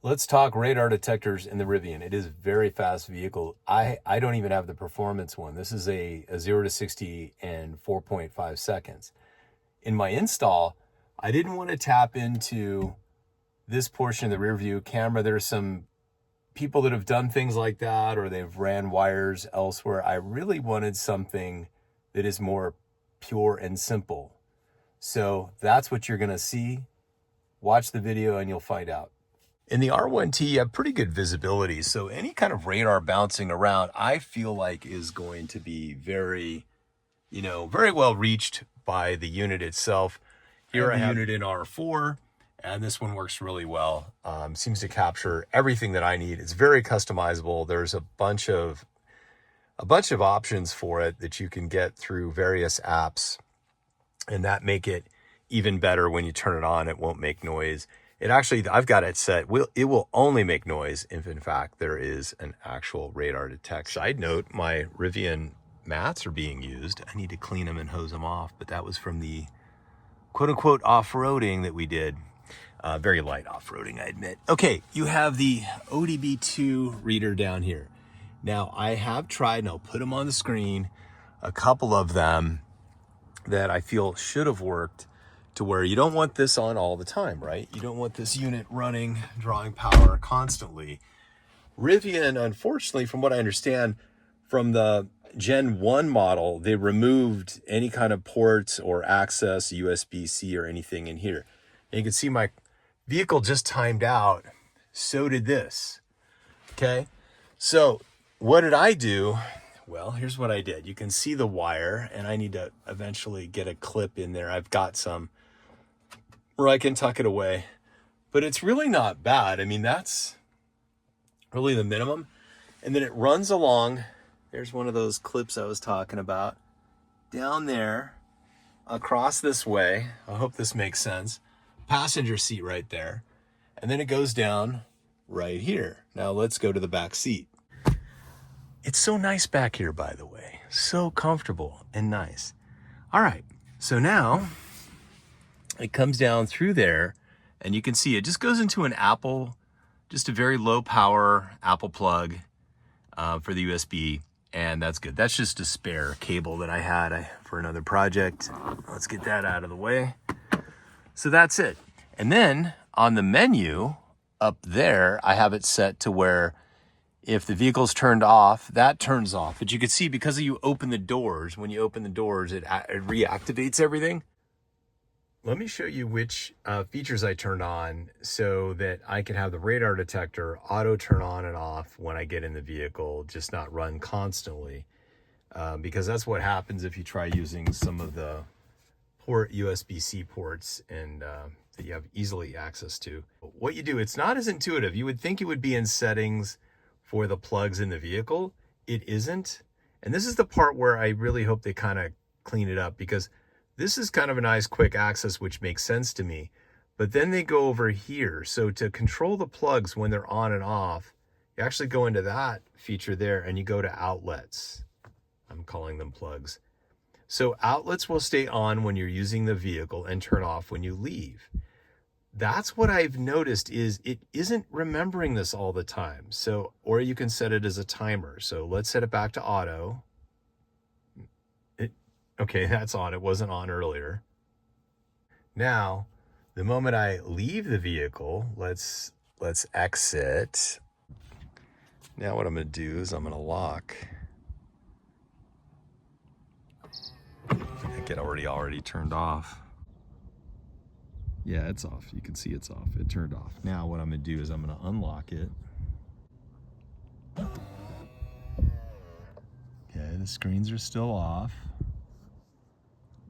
Let's talk radar detectors in the Rivian. It is a very fast vehicle. I don't even have the performance one. This is a 0 to 60 in 4.5 seconds. In my install, I didn't want to tap into this portion of the rear view camera. There's some people that have done things like that, or they've ran wires elsewhere. I really wanted something that is more pure and simple. So that's what you're going to see. Watch the video and you'll find out. In the R1T, you have pretty good visibility. So any kind of radar bouncing around, I feel like is going to be very, very well reached by the unit itself. Here I have the UNIDEN R4, and this one works really well. Seems to capture everything that I need. It's very customizable. There's a bunch of options for it that you can get through various apps, and that make it even better. When you turn it on, it won't make noise. It actually, I've got it set, it will only make noise if in fact there is an actual radar detection. Side note, my Rivian mats are being used. I need to clean them and hose them off, but that was from the quote unquote off-roading that we did. Very light off-roading, I admit. Okay, you have the ODB2 reader down here. Now I have tried, and I'll put them on the screen, a couple of them that I feel should have worked, to where you don't want this on all the time, right? You don't want this unit running, drawing power constantly. Rivian, unfortunately, from what I understand, from the Gen 1 model, they removed any kind of ports or access, USB-C or anything in here. And you can see my vehicle just timed out. So did this, okay? So what did I do? Well, here's what I did. You can see the wire, and I need to eventually get a clip in there. I've got some where I can tuck it away, but it's really not bad. I mean, that's really the minimum. And then it runs along. There's one of those clips I was talking about down there, across this way. I hope this makes sense. Passenger seat right there. And then it goes down right here. Now let's go to the back seat. It's so nice back here, by the way. So comfortable and nice. All right, so now it comes down through there, and you can see it just goes into an Apple, just a very low power Apple plug for the USB, and that's good. That's just a spare cable that I had for another project. Let's get that out of the way. So that's it. And then on the menu up there, I have it set to where if the vehicle's turned off, that turns off. But you can see, because you open the doors, when you open the doors, it reactivates everything. Let me show you which features I turned on so that I can have the radar detector auto turn on and off when I get in the vehicle, just not run constantly. Because that's what happens if you try using some of the USB-C ports and that you have easily access to. What you do, it's not as intuitive. You would think it would be in settings for the plugs in the vehicle. It isn't. And this is the part where I really hope they kind of clean it up, because this is kind of a nice quick access, which makes sense to me. But then they go over here. So to control the plugs when they're on and off, you actually go into that feature there, and you go to outlets. I'm calling them plugs. So outlets will stay on when you're using the vehicle and turn off when you leave. That's what I've noticed, is it isn't remembering this all the time. So, or you can set it as a timer. So let's set it back to auto. Okay, that's on. It wasn't on earlier. Now, the moment I leave the vehicle, let's exit. Now what I'm going to do is I'm going to lock. I think it already turned off. Yeah, it's off. You can see it's off. It turned off. Now what I'm going to do is I'm going to unlock it. Okay, the screens are still off.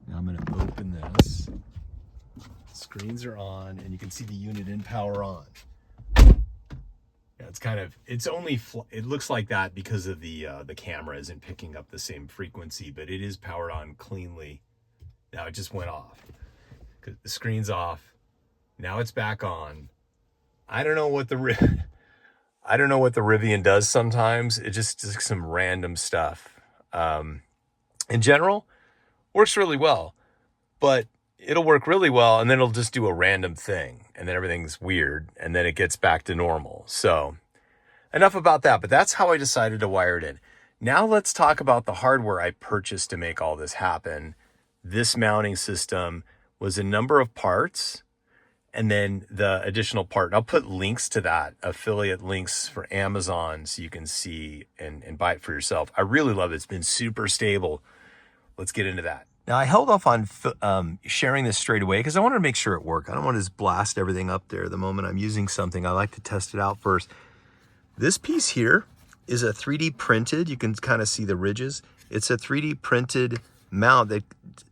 Now I'm going to open this. Screens are on, and you can see the UNIDEN power on. Yeah, it looks like that because of the camera isn't picking up the same frequency, but it is powered on cleanly. Now it just went off. The screen's off. Now it's back on. I don't know what the Rivian does sometimes. It just does some random stuff. In general, works really well, but it'll work really well, and then it'll just do a random thing. and then everything's weird, and then it gets back to normal. So enough about that, but that's how I decided to wire it in. Now let's talk about the hardware I purchased to make all this happen. This mounting system was a number of parts, and then the additional part. And I'll put links to that, affiliate links for Amazon, so you can see and buy it for yourself. I really love it. It's been super stable. Let's get into that. Now, I held off on sharing this straight away because I wanted to make sure it worked. I don't want to just blast everything up there the moment I'm using something. I like to test it out first. This piece here is a 3D printed, you can kind of see the ridges. It's a 3D printed mount that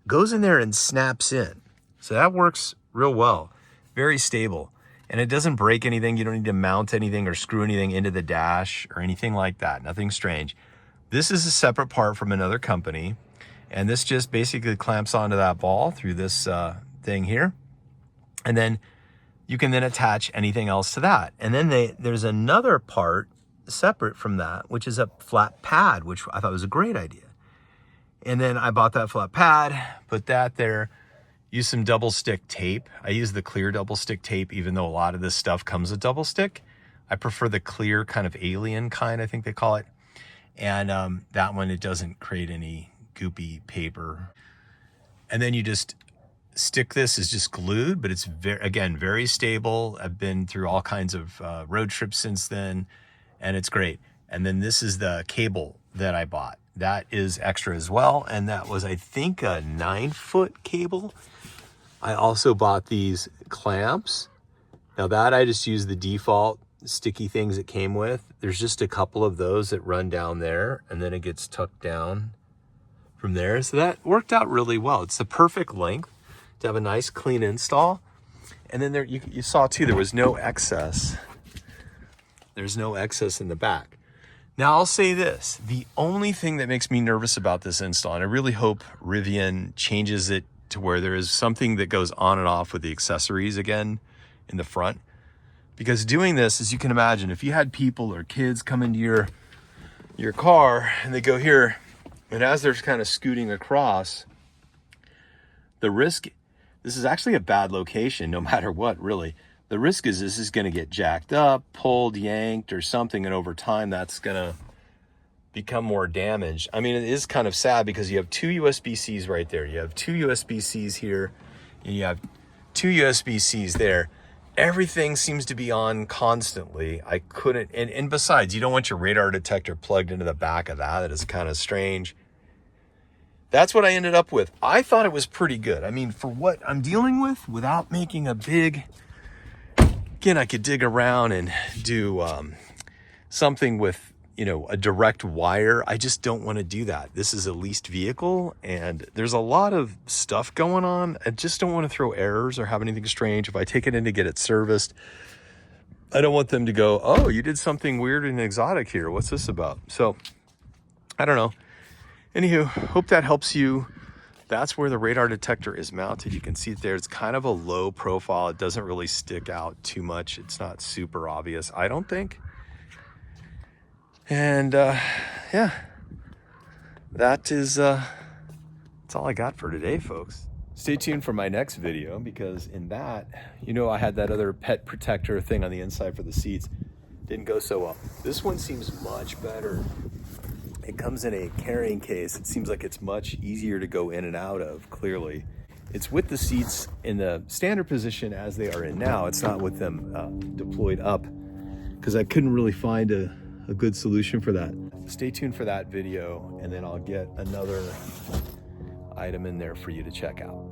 goes in there and snaps in. So that works real well, very stable. And it doesn't break anything. You don't need to mount anything or screw anything into the dash or anything like that, nothing strange. This is a separate part from another company. And this just basically clamps onto that ball through this thing here. And then you can then attach anything else to that. And then there's another part separate from that, which is a flat pad, which I thought was a great idea. And then I bought that flat pad, put that there, used some double stick tape. I use the clear double stick tape, even though a lot of this stuff comes with double stick. I prefer the clear kind of alien kind, I think they call it. And that one, it doesn't create any goopy paper. And then you just stick this, is just glued, but it's very stable. I've been through all kinds of road trips since then, and it's great. And then this is the cable that I bought. That is extra as well, and that was, I think, a 9-foot cable. I also bought these clamps. Now that I just used the default sticky things it came with. There's just a couple of those that run down there, and then it gets tucked down from there. So that worked out really well. It's the perfect length to have a nice clean install. And then there, you saw too, there was no excess. There's no excess in the back. Now I'll say this, the only thing that makes me nervous about this install, and I really hope Rivian changes it to where there is something that goes on and off with the accessories again in the front. Because doing this, as you can imagine, if you had people or kids come into your car and they go here, and as they're kind of scooting across, the risk, this is actually a bad location no matter what, really. The risk is this is going to get jacked up, pulled, yanked, or something, and over time that's going to become more damaged. I mean, it is kind of sad because you have two USB-Cs right there. You have two USB-Cs here, and you have two USB-Cs there. Everything seems to be on constantly. I couldn't, and besides, you don't want your radar detector plugged into the back of that. That is kind of strange. That's what I ended up with. I thought it was pretty good. I mean, for what I'm dealing with, without making a big, again, I could dig around and do something with, you know, a direct wire. I just don't want to do that. This is a leased vehicle and there's a lot of stuff going on. I just don't want to throw errors or have anything strange. If I take it in to get it serviced, I don't want them to go, oh, you did something weird and exotic here. What's this about? So I don't know. Anywho, hope that helps you. That's where the radar detector is mounted. You can see it there. It's kind of a low profile. It doesn't really stick out too much. It's not super obvious, I don't think. And yeah, that's all I got for today, folks. Stay tuned for my next video, because in that, you know, I had that other pet protector thing on the inside for the seats. Didn't go so well. This one seems much better. It comes in a carrying case. It seems like it's much easier to go in and out of, clearly. It's with the seats in the standard position as they are in now. It's not with them deployed up, because I couldn't really find a good solution for that. Stay tuned for that video, and then I'll get another item in there for you to check out.